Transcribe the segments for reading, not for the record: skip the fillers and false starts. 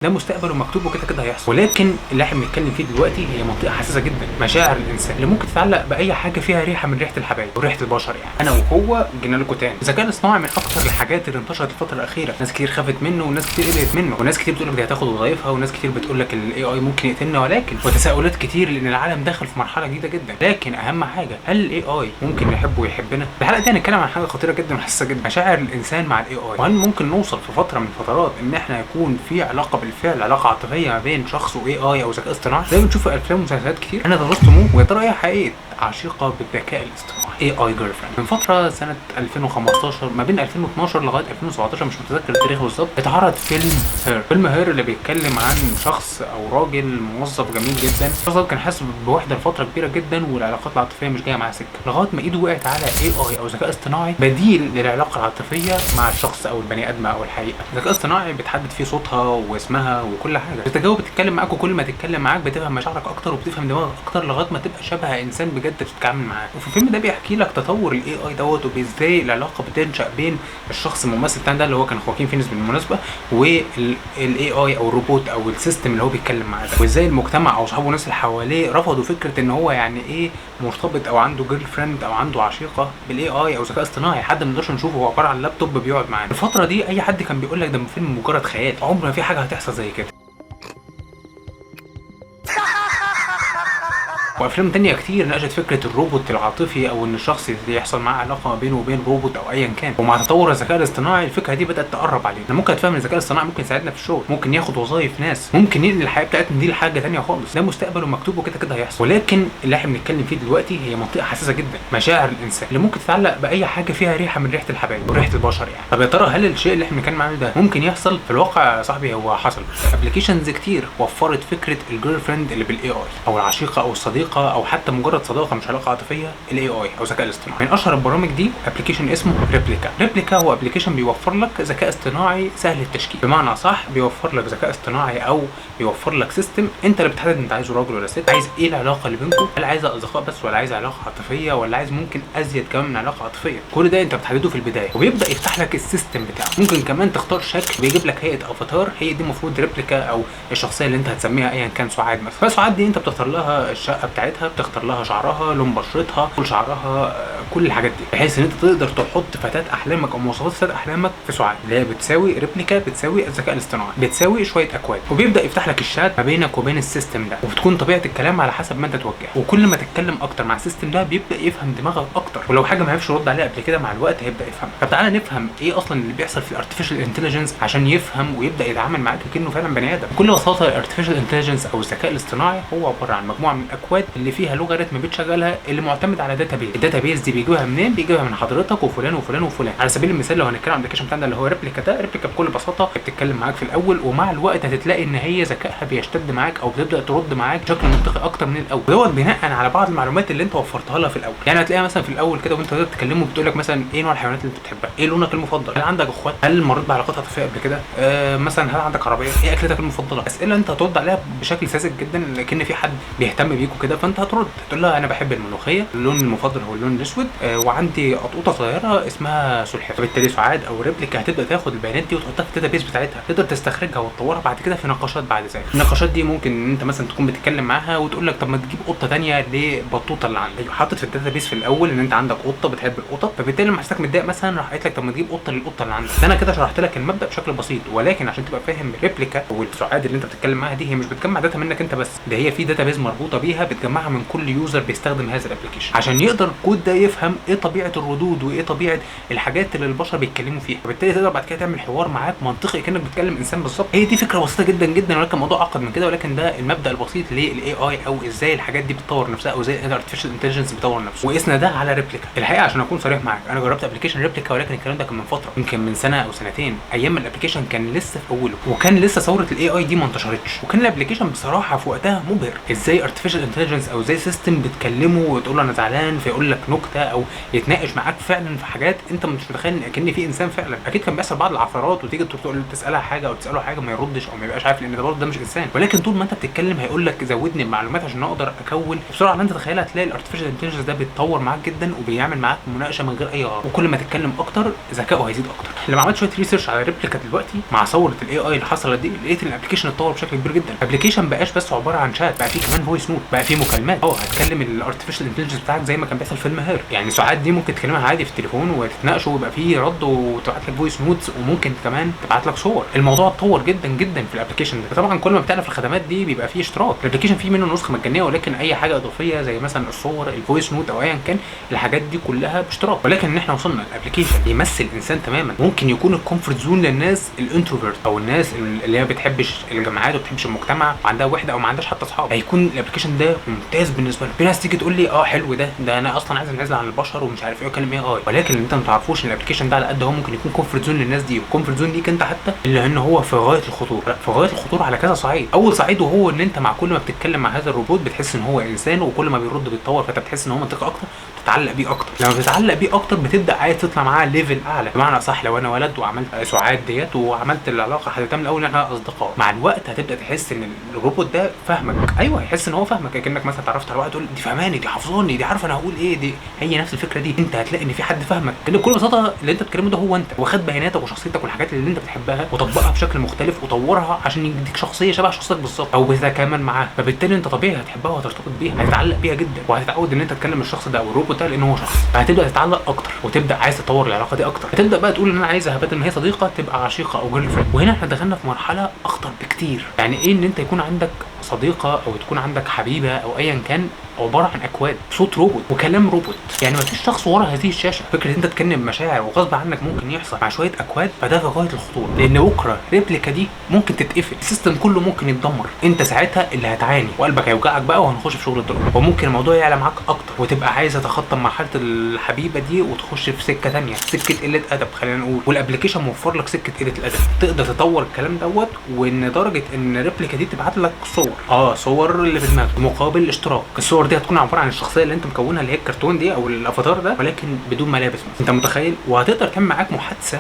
ده مستقبل ومكتوب وكده كده هيحصل، ولكن اللي احنا بنتكلم فيه دلوقتي هي منطقه حساسه جدا، مشاعر الانسان اللي ممكن تتعلق باي حاجه فيها ريحه من ريحه الحبايب وريحه البشر. يعني انا وهو جينا لكم تاني. الذكاء الاصطناعي من اكتر الحاجات اللي انتشرت الفتره الاخيره، ناس كتير خافت منه وناس كتير قلقت منه، وناس كتير بتقول لك دي هتاخد وظايفها، وناس كتير بتقول لك الاي اي ممكن يقتلنا، ولكن وتساؤلات كتير لان العالم داخل في مرحله جديده جدا. لكن اهم حاجه، هل الاي اي ممكن يحبه ويحبنا؟ الحلقه دي هنتكلم عن حاجه خطيره جدا وحساسه جدا، مشاعر الانسان مع الاي اي، وهل ممكن نوصل في فتره من الفترات ان احنا يكون في علاقه بالفعل، علاقه عاطفيه ما بين شخص واي اي او ذكاء اصطناعي زي ما بنشوف في افلام ومسلسلات كتير. انا درست مو ويا ترى ايه حقيقه عشيقه بالذكاء الاصطناعي اي اي جيرل فريند. من فتره سنه 2015 ما بين 2012 لغايه 2017 مش متذكر التاريخ بالظبط، اتعرض فيلم هير اللي بيتكلم عن شخص او راجل موظف جميل جدا. الشخص ده كان حاسس بوحده لفتره كبيره جدا والعلاقات العاطفيه مش جايه معاه سكه، لغايه ما ايده وقعت على اي او ذكاء اصطناعي بديل للعلاقه العاطفيه مع الشخص او البني ادم او الحقيقه. الذكاء الاصطناعي بتحدد فيه صوتها واسمها وكل حاجه، بتتجاوب بتتكلم معاك، وكل ما تتكلم معاك بتفهم مشاعرك اكتر وبتفهم دماغك اكتر لغايه ما تبقى شبه انسان بجد بتتعامل معاه. وفي الفيلم ده بيحكي لك تطور الاي اي دوت وازاي العلاقه بتنشا بين الشخص الممثل بتاعنا ده اللي هو كان خواكين فينيكس بالمناسبه والاي اي او الروبوت او السيستم اللي هو بيتكلم معاه ده، وازاي المجتمع او اصحابه والناس اللي حواليه رفضوا فكره ان هو يعني ايه مرتبط او عنده جيرل فريند او عنده عشيقه بالاي اي او ذكاء اصطناعي. حد ما نقدرش نشوفه، هو عباره عن لابتوب بيقعد معانا. الفتره دي اي حد كان بيقول لك ده فيلم مجرد خيال، عمر ما في حاجه هتحصل زي كده. وافلام تانية كتير ناقشت فكره الروبوت العاطفي او ان الشخص يحصل معاه علاقه ما بينه وبين روبوت او ايا كان. ومع تطور الذكاء الاصطناعي الفكره دي بدات تقرب علينا. انا ممكن اتفهم ان الذكاء الاصطناعي ممكن يساعدنا في الشغل، ممكن ياخد وظايف ناس، ممكن ينقل الحياه بتاعتنا دي لحاجه تانية خالص. ده مستقبل ومكتوب وكده كده هيحصل، ولكن اللي احنا بنتكلم فيه دلوقتي هي منطقه حساسه جدا، مشاعر الانسان اللي ممكن تتعلق باي حاجه فيها ريحه من ريحه الحبايب وريحه البشر. يعني طب يا ترى هل الشيء اللي احنا بنتكلم عنه ده ممكن يحصل في الواقع يا صاحبي؟ هو حصل. ابلكيشنز كتير وفرت فكره الجيرل فريند اللي بالاي اي او العشيقه او الصديقه او حتى مجرد صداقه مش علاقه عاطفيه، الاي اي او الذكاء الاصطناعي. من اشهر البرامج دي ابلكيشن اسمه ريبليكا. ريبليكا هو ابلكيشن بيوفر لك ذكاء اصطناعي سهل التشكيل، بمعنى صح بيوفر لك ذكاء اصطناعي او بيوفر لك سيستم انت اللي بتحدد انت عايزه راجل ولا ست، عايز ايه العلاقه اللي بينكم، هل عايزه اصدقاء بس ولا عايزه علاقه عاطفيه ولا عايز ممكن ازيد كمان من علاقه عاطفيه. كل ده انت بتحدده في البدايه وبيبدا يفتح لك السيستم بتاعه. ممكن كمان تختار شكل، بيجيب لك هيئه افاتار، هي دي المفروض ريبليكا او الشخصيه اللي انت هتسميها ايا كان سعاد مثلا. فسعاد دي انت بتختار لها الشقه بتاعتها، بتختار لها شعرها، لون بشرتها، كل شعرها، كل الحاجات دي، بحيث ان انت تقدر تحط فتاه احلامك او مواصفات فتاه احلامك في سعاد اللي هي بتساوي ريبليكا، بتساوي الذكاء الاصطناعي، بتساوي شويه اكواد. وبيبدا يفتح لك الشات ما بينك وبين السيستم ده، وبتكون طبيعه الكلام على حسب ما انت توجه. وكل ما تتكلم اكتر مع السيستم ده بيبدا يفهم دماغك اكتر، ولو حاجه ما عرفش يرد عليها قبل كده مع الوقت هيبدا يفهم. طب تعالى نفهم ايه اصلا اللي بيحصل في الارتفيشال انتليجنس عشان يفهم ويبدا يتعامل معاك كأنه فعلا بني ادم. بكل بساطه الارتفيشال انتليجنس او الذكاء الاصطناعي هو عباره عن مجموعه من الاكواد اللي فيها لوغاريتم بتشغلها، اللي معتمد على داتابيز. الداتابيز دي بيجيبها منين؟ بيجيبها من حضرتك وفلان وفلان وفلان. على سبيل المثال لو هنتكلم عن الابلكيشن بتاعنا اللي هو ريبليكا ده، ريبليكا بكل بساطه بتتكلم معاك في الاول، ومع الوقت هتلاقي ان هي ذكائها بيشتد معاك او بتبدا ترد معاك بشكل منطقي اكتر من الاول، دوت بناء على بعض المعلومات اللي انت وفرتها لها في الاول. يعني هتلاقيها مثلا في الاول كده وانت بتتكلموا بتقول لك مثلا ايه نوع الحيوانات اللي انت بتحبها، ايه لونك المفضل، هل عندك اخوات، هل مريت بعلاقات عاطفيه قبل كده، مثلا هل عندك عربيه، ايه اكلتك المفضله. اسئله انت هترد عليها بشكل ساذج جدا لكن في حد بيهتم بيك وكده، فانت هترد تقول لها انا بحب الملوخيه، اللون المفضل هو اللون الاسود، وعندي قطوطه صغيره اسمها سلحفاه. فبالتالي سعاد او ريبليكا هتبدا تاخد البيانات دي وتحطها في الداتابيس بتاعتها، تقدر تستخرجها وتطورها بعد كده في نقاشات بعد ذلك. النقاشات دي ممكن ان انت مثلا تكون بتتكلم معاها وتقول لك طب ما تجيب قطه ثانيه لبطوطه اللي عندك، حاطط في الداتابيس في الاول ان انت عندك قطه بتحب القطط، فبالتالي لما حسيتك متضايق مثلا راح قالت لك طب ما تجيب قطه للقطه اللي عندك. ده انا كده شرحت لك المبدا بشكل بسيط، ولكن عشان تبقى فاهم ريبليكا والسعاد اللي انت بتتكلم معاها دي هي مش بتجمع داتا منك انت بس، ده هي في داتابيز مربوطه بيها بتجمعها من كل يوزر بيستخدم هذا الابلكيشن عشان يقدر الكود ده يفهم ايه طبيعه الردود وايه طبيعه الحاجات اللي البشر بيتكلموا فيها، وبالتالي تقدر بعد كده تعمل حوار معاك منطقي كانك بتتكلم انسان بالظبط. هي دي فكره بسيطه جدا جدا، ولكن الموضوع اعقد من كده، ولكن ده المبدا البسيط للاي اي او ازاي الحاجات دي بتطور نفسها او ازاي الارتفيشال انتليجنس بيطور نفسه. وقسنا ده على ريبليكا. الحقيقه عشان اكون صريح معاك انا جربت ابلكيشن ريبليكا، ولكن الكلام ده كان من فتره، يمكن من سنه او سنتين، ايام ما الابلكيشن كان لسه في اوله وكان لسه ثوره الاي اي دي ما انتشرتش، وكان الابلكيشن بصراحه في وقتها مبهر. ازاي ارتفيشال انتليجنس انتليجنس او زي سيستم بتكلمه وتقول له انا زعلان فيقول لك نكته او يتناقش معاك فعلا في حاجات انت مش متخيل ان في انسان فعلا. اكيد كان بيحصل بعض العثرات وتيجي تقول تسالها حاجه او تساله حاجه ما يردش او ما يبقاش عارف لان ده برضه ده مش انسان، ولكن طول ما انت بتتكلم هيقول لك زودني بمعلومات عشان اقدر اكون بسرعه. اللي انت تتخيلها هتلاقي الارتفيشال انتليجنس ده بيتطور معاك جدا وبيعمل معاك مناقشه من غير اي غلط، وكل ما تتكلم اكتر ذكائه هيزيد اكتر. لما عملت شويه ريسيرش على ريبليكا دلوقتي مع ثوره الاي اي اللي حصلت دي لقيت ان الابلكيشن اتطور بشكل كبير جدا. الابلكيشن بقاش بس عباره عن شات، بقى فيه كمان فويس نوت، بقى فيه مكالمات. هتكلم الارتفيشال انتليجنس بتاعك زي ما كان بيحصل في فيلم هير. يعني ساعات دي ممكن تكلمها عادي في التليفون وتتناقشوا ويبقى فيه رد وتبعت لك فويس نوتس وممكن كمان تبعت لك صور. الموضوع اتطور جدا جدا في الابلكيشن ده. طبعا كل ما بتعرف الخدمات دي بيبقى فيه اشتراك. الابلكيشن فيه منه نسخه مجانيه ولكن اي حاجه اضافيه زي مثلا الصور الفويس نوت او ايا كان الحاجات دي كلها باشتراك. ولكن ان احنا وصلنا الابلكيشن يمثل انسان تماما. ممكن يكون الكومفورت زون للناس الانتروفيرت او الناس اللي هي ما بتحبش الجامعات وما بتحبش المجتمع وعندها وحده او ما عندهاش حتى اصحاب، هيكون الابلكيشن ده ممتاز بالنسبه له. في ناس تيجي تقول لي حلو ده انا اصلا عايز انعزل عن البشر ومش عارف ايه واكلم ايه ولكن انت ما تعرفوش ان الابلكيشن ده على قد هو ممكن يكون كومفورت زون للناس دي وكومفورت زون ليك انت حتى، الا ان هو في غايه الخطوره. لا، في غايه الخطوره على كذا صعيد. اول صعيد وهو ان انت مع كل ما بتتكلم مع هذا الروبوت بتحس ان هو انسان وكل ما بيرد بيتطور فانت بتحس ان هو منطقي اكتر تتعلق بيه اكتر. لما بتتعلق بيه اكتر بتبدا عايز تطلع معاه ليفل اعلى. بمعنى صح لو انا ولد وعملت سعاد ديت وعملت العلاقه هتتم الاول ان احنا اصدقاء، مع الوقت هتبدا تحس ان الروبوت ده فاهمك. ايوه هيحس ان هو فاهمك كانك مثلا اتعرفت على واحد تقول دي فهماني دي حافظاني دي عارفه انا هقول ايه. دي هي نفس الفكره دي. انت هتلاقي ان في حد فاهمك لان بكل بساطه اللي انت بتتكلمه ده هو انت واخد بياناتك وشخصيتك والحاجات اللي انت بتحبها وطبقها بشكل مختلف وطورها عشان يديك شخصيه شبه شخصيتك بالظبط او بتتكامل معاها. فبالتالي انت طبيعي هتحبها وهترتبط بيها، هتتعلق بيها جدا وهتتعود ان انت تتكلم الشخص ده او الروبوت ده لان هو شخص. فهتبدا تتعلق اكتر وتبدا عايز تطور العلاقه دي اكتر. هتبدا بقى تقول ان انا عايزها بدل ما هي صديقه تبقى عشيقه او جيرل فريند. وهنا احنا دخلنا في مرحله اخطر بكتير. يعني ايه ان انت يكون عندك صديقه او تكون عندك حبيبه او ايا كان عباره عن اكواد صوت روبوت وكلام روبوت. يعني ما فيش شخص ورا هذه الشاشه. فكره انت تتكلم مشاعر وغصب عنك ممكن يحصل مع شويه اكواد فده في غايه الخطوره لان بكره ريبليكا دي ممكن تتقفل، السيستم كله ممكن يتدمر. انت ساعتها اللي هتعاني وقلبك هيوجعك بقى وهنخش في شغل الدراسه وممكن الموضوع يعلى معاك اكتر وتبقى عايز تتخطى مرحله الحبيبه دي وتخش في سكه ثانيه، سكه قله ادب خلينا نقول. والابلكيشن موفر لك سكه قله الادب تقدر تطور الكلام دوت وان درجه ان ريبليكا دي تبعت لك صور صور اللي في دماغك مقابل اشتراك. الصور دي هتكون عباره عن الشخصيه اللي انت مكونها اللي هي الكرتون دي او الافاتار ده ولكن بدون ملابس مثلا. انت متخيل؟ وهتقدر تعمل معاك محادثه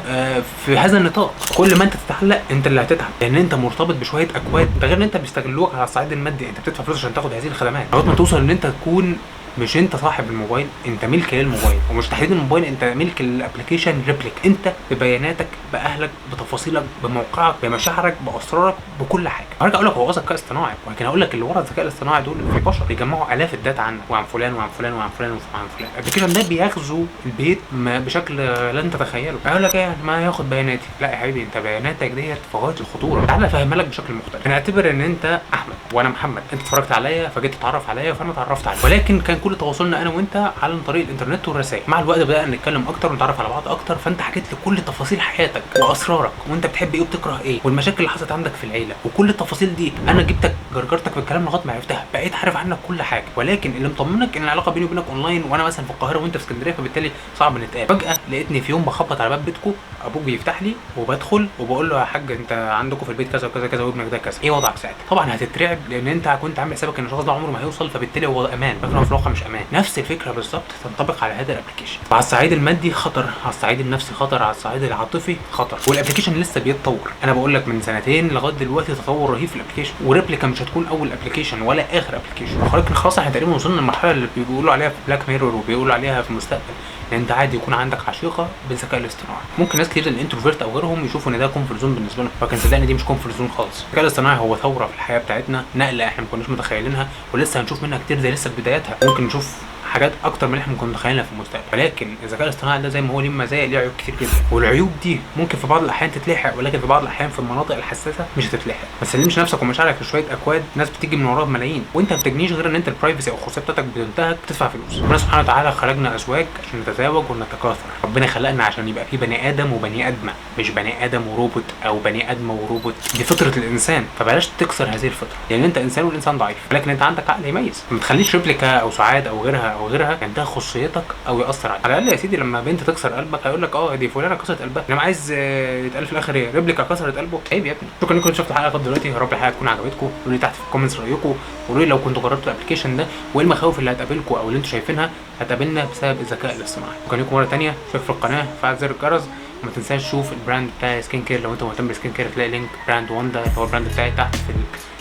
في هذا النطاق. كل ما انت تتعلق انت اللي هتتعب لان انت مرتبط بشويه اكواد. ده غير ان انت بيستغلوك على الصعيد المادي، انت بتدفع فلوس عشان تاخد هذه الخدمات لغايه ما توصل ان انت تكون مش انت صاحب الموبايل، انت ملك للموبايل ومش تحديدا الموبايل، انت ملك الابلكيشن ريبليك. انت ببياناتك باهلك بتفاصيلك بموقعك بمشاعرك باسرارك بكل حاجه. هرجع اقول لك هو ذكاء اصطناعي ولكن هقول لك اللي ورا الذكاء الاصطناعي دول في بشر بيجمعوا الاف الداتا عنك وعن فلان وعن فلان وعن فلان وعن فلان. الابلكيشن ده بيغزو البيت بشكل لن تتخيله. اقول لك ايه ما ياخد بياناتي؟ لا يا حبيبي انت بياناتك ديت في غايه الخطوره. تعالى افهمها لك بشكل مختلف. نعتبر ان انت احمد وانا محمد، انت اتفرجت عليا فجيت تتعرف عليا فانا اتعرفت عليك ولكن كان كل تواصلنا انا وانت على طريق الانترنت والرسائل. مع الوقت بدأنا نتكلم اكتر ونتعرف على بعض اكتر فانت حكيت لي كل تفاصيل حياتك واسرارك وانت بتحب ايه وبتكره ايه والمشاكل اللي حصلت عندك في العيله وكل التفاصيل دي انا جبتك جرجرتك في الكلام لغايه ما عرفتها بقيت عارف عنك كل حاجه. ولكن اللي مطمنك ان العلاقه بيني وبينك اونلاين وانا مثلا في القاهره وانت في اسكندريه فبالتالي صعب نتقابل. فجاه لقيتني في يوم بخبط على باب بيتكم ابوك بيفتح لي وبدخل وبقول له يا حاج انت عندكم في البيت كذا وكذا كذا وابنك ده كذا، ايه وضعك ساعتها؟ طبعا هتترعب لان انت كنت عامل حسابك ان الشخص ده عمره ما هيوصل فبالتالي هو امان لكن في الواقع مش امان. نفس الفكره بالظبط تنطبق على هذا الابلكيشن. على الصعيد المادي خطر، على الصعيد النفسي خطر، على الصعيد العاطفي خطر. والابلكيشن لسه بيتطور. انا بقول لك من سنتين لغايه دلوقتي تطور رهيب في الابلكيشن وريبليكا مش هتكون اول ابلكيشن ولا اخر ابلكيشن. ولكن خلاص احنا تقريبا وصلنا للمرحله اللي بيقولوا عليها في بلاك ميرور وبيقولوا عليها في المستقبل لان انت عادي يكون عندك عشيقه بالذكاء الاصطناعي. ممكن ناس كتير الانتروفيرت او غيرهم يشوفوا ان ده كومفورت زون بالنسبه لهم لكن صدقني دي مش كومفورت زون خالص. الذكاء الاصطناعي هو ثوره في الحياه بتاعتنا، نقله احنا ما كناش متخيلينها ولسه هنشوف منها كتير زي لسه في بداياتها. ممكن نشوف حاجات اكتر من اللي احنا كنا متخيلينها في المستقبل. ولكن الذكاء الاصطناعي ده زي ما هو ليه مزايا ليه عيوب كتير جدا والعيوب دي ممكن في بعض الاحيان تتلحق ولكن في بعض الاحيان في المناطق الحساسه مش هتتلحق. ما تسلمش نفسك ومشاعرك في شويه اكواد ناس بتيجي من وراها بملايين وانت ما بتجنيش غير ان انت البرايفسي او الخصوصيه بتاعتك بتنتهك تدفع فلوس. ربنا سبحانه وتعالى خلقنا ازواج عشان نتزاوج ونتكاثر. ربنا خلقنا عشان يبقى في بني ادم وبني ادمه مش بني ادم وروبوت او بني ادمه وروبوت. دي فطره الانسان فبلاش تكسر هذه الفطره لان انت انسان والانسان ضعيف ولكن انت عندك عقل يميز. ما تخليش ريبليكا او سعاد او غيرها او غيرها ينتهك خصوصيتك او ياثر عليك. على الاقل يا سيدي لما بنت تكسر قلبك هيقول لك اه دي فلانه كسرت قلبها، انما عايز يتقال في الاخر ايه ريبليكا كسرت قلبه؟ عيب يا ابني. شكرا انكم شفتوا الحلقه لغايه دلوقتي، يا رب الحلقه تكون عجبتكم. قولوا لي تحت في الكومنتس رايكم، قولوا لي لو كنتوا جربتوا الابلكيشن ده وايه المخاوف اللي هتقابلكم او اللي انتوا شايفينها هتقابلنا بسبب الذكاء الاصطناعي. شكرا لكم مره ثانيه، اشترك في القناه وفعل زر الجرس، وما تنساش تشوف البراند بتاعي سكين كير. لو انت مهتم بالسكين كير هتلاقي لينك براند واندا اللي هو البراند بتاعي تحت في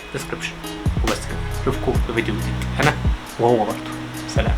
الديسكربشن. وبس كده، اشوفكم في فيديو جديد انا وهو برضه. سلام.